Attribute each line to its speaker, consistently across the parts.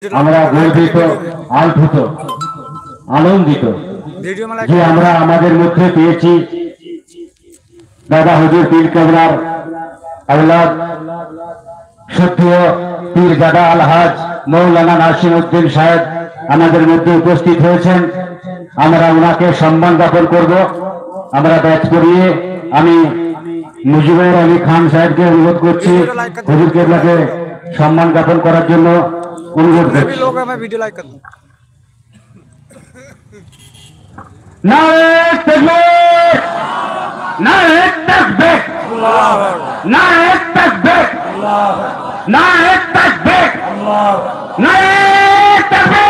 Speaker 1: আমরা গর্বিত, আলভূত, আনন্দিত যে আমরা আমাদের মধ্যে পেয়েছি দাদা হুজুর পীর কেবলার আওলাদ শ্রদ্ধেয় পীরজাদা আলহাজ মৌলানা নাসিরউদ্দিন সাহেব আমাদের মধ্যে উপস্থিত হয়েছেন। আমরা ওনাকে সম্মান জ্ঞাপন করব। আমরা ব্যাচ করিয়ে আমি মুজিবুর আলী খান সাহেবকে অনুরোধ করছি হুজুর কেবলাকে সম্মান জ্ঞাপন করার জন্য অনুরোধ করছি। নারে তাকবীর, নারে তাকবীর, নারে তাকবীর, নারে তাকবীর, নারে তাকবীর।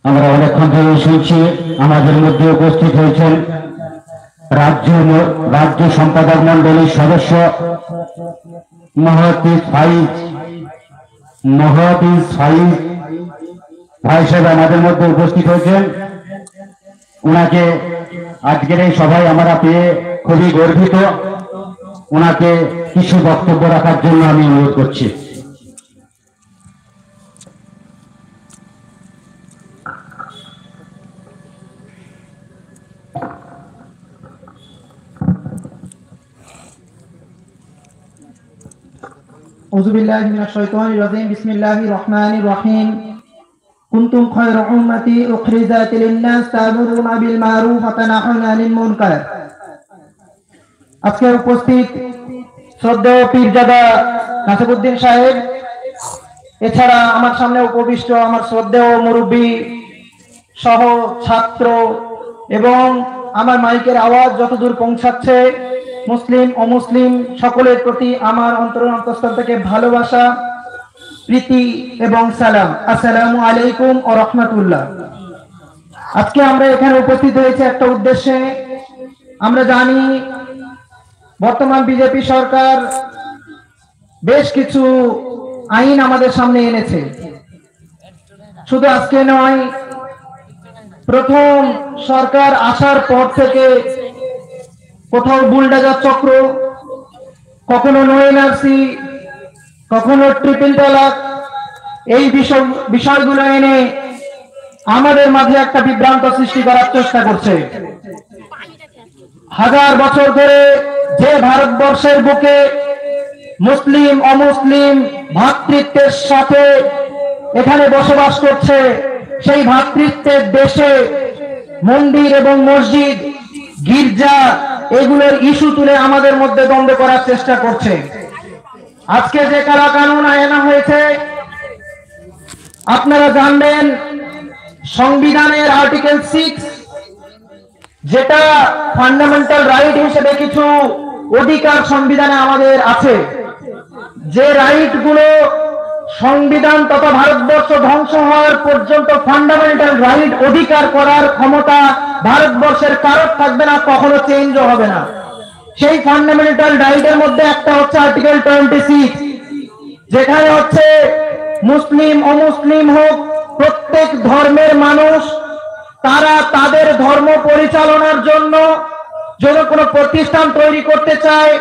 Speaker 1: আমরা অনেকক্ষণ ধরে শুনছি আমাদের মধ্যে উপস্থিত হয়েছেন রাজ্য সম্পাদক মন্ডলীর সদস্য মহাদিস ফাইজ ভাই সাহেব আমাদের মধ্যে উপস্থিত হয়েছেন। ওনাকে আজকের এই সভায় আমরা পেয়ে খুবই গর্বিত। ওনাকে কিছু বক্তব্য রাখার জন্য আমি অনুরোধ করছি।
Speaker 2: আউযুবিল্লাহি মিনাশ শাইতানির রাজিম। বিসমিল্লাহির রহমানির রহিম। কুনতুম খায়রা উম্মতি উখরিজাত লিন-নাস তা'মুরুনা বিল মা'রুফ ওয়া তানহাউনা আনিল মুনকার। আজকে উপস্থিত শ্রদ্ধেয় পীরজাদা নাসিরউদ্দিন সাহেব, এছাড়া আমার সামনে উপবিষ্ট আমার শ্রদ্ধেয় মুরব্বী সহ ছাত্র এবং আমার মাইকের আওয়াজ যতদূর পৌঁছাচ্ছে মুসলিম অমুসলিম সকলের প্রতি আমার অন্তঃস্থল থেকে ভালোবাসা, প্রীতি এবং সালাম। আসসালামু আলাইকুম ওয়া রাহমাতুল্লাহ। আজকে আমরা এখানে উপস্থিত হয়েছে একটা উদ্দেশ্যে। আমরা জানি বর্তমান বিজেপি সরকার বেশ কিছু আইন আমাদের সামনে এনেছে। শুধু আজকে নয়, প্রথম সরকার আসার পর থেকে কোথাও বুলডোজার চক্র, কখনো নো এনআরসি, কখনো ট্রিপল তালাক, এই বিষয়গুলো এনে আমাদের মাঝে একটা বিভ্রান্ত সৃষ্টি করার চেষ্টা করছে। হাজার বছর ধরে যে ভারতবর্ষের বুকে মুসলিম অমুসলিম ভ্রাতৃত্বের সাথে এখানে বসবাস করছে, সেই ভ্রাতৃত্বের দেশে মন্দির এবং মসজিদ, গির্জা এগুলোর ইস্যু তুলে আমাদের মধ্যে দ্বন্দ্ব করার চেষ্টা করছে। আজকে যে কালা কানুন আনা হয়েছে, আপনারা জানবেন সংবিধানের আর্টিকেল 6, যেটা ফান্ডামেন্টাল রাইট হিসেবে কিছু অধিকার সংবিধানে আমাদের আছে, যে রাইট গুলো সংবিধান তথা ভারতবর্ষ ধ্বংস হওয়ার পর্যন্ত ফান্ডামেন্টাল রাইট অধিকার করার ক্ষমতা ভারতবর্ষের কারোর থাকবে না, কখনো চেঞ্জও হবে না। সেই ফান্ডামেন্টাল রাইটের মধ্যে একটা হচ্ছে আর্টিকেল 26, যেখানে হচ্ছে মুসলিম অমুসলিম হোক, প্রত্যেক ধর্মের মানুষ তারা তাদের ধর্ম পরিচালনার জন্য যদি কোনো প্রতিষ্ঠান তৈরি করতে চায়,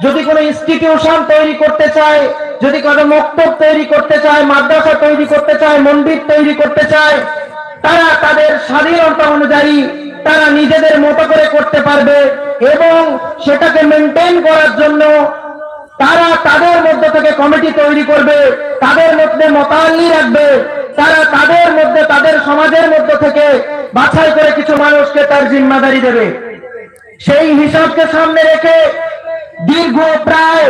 Speaker 2: যদি কোনো ইনস্টিটিউশন তৈরি করতে চায়, যদি কোনো মক্তব তৈরি করতে চায়, মাদ্রাসা তৈরি করতে চায়, মন্দির তৈরি করতে চায়, তারা তাদের স্বাধীনতা অনুযায়ী তারা নিজেদের মতো করে করতে পারবে এবং সেটাকে মেনটেন করার জন্য তারা তাদের মধ্যে থেকে কমিটি তৈরি করবে, তাদের মধ্যে মোতাল্লি রাখবে, তারা তাদের মধ্যে তাদের সমাজের মধ্যে থেকে বাছাই করে কিছু মানুষকে তার জিম্মাদারি দেবে। সেই হিসাবকে সামনে রেখে দীর্ঘ প্রায়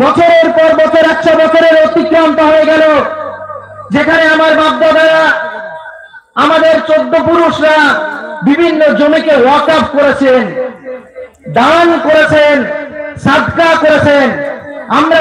Speaker 2: বছরের পর বছর 100 বছরের অতিক্রান্ত হয়ে গেল, যেখানে আমার বাপ-দাদারা, আমাদের 14 পুরুষরা বিভিন্ন জমিকে ওয়াকফ করেছেন, দান করেছেন, সাদকা করেছেন, আমরা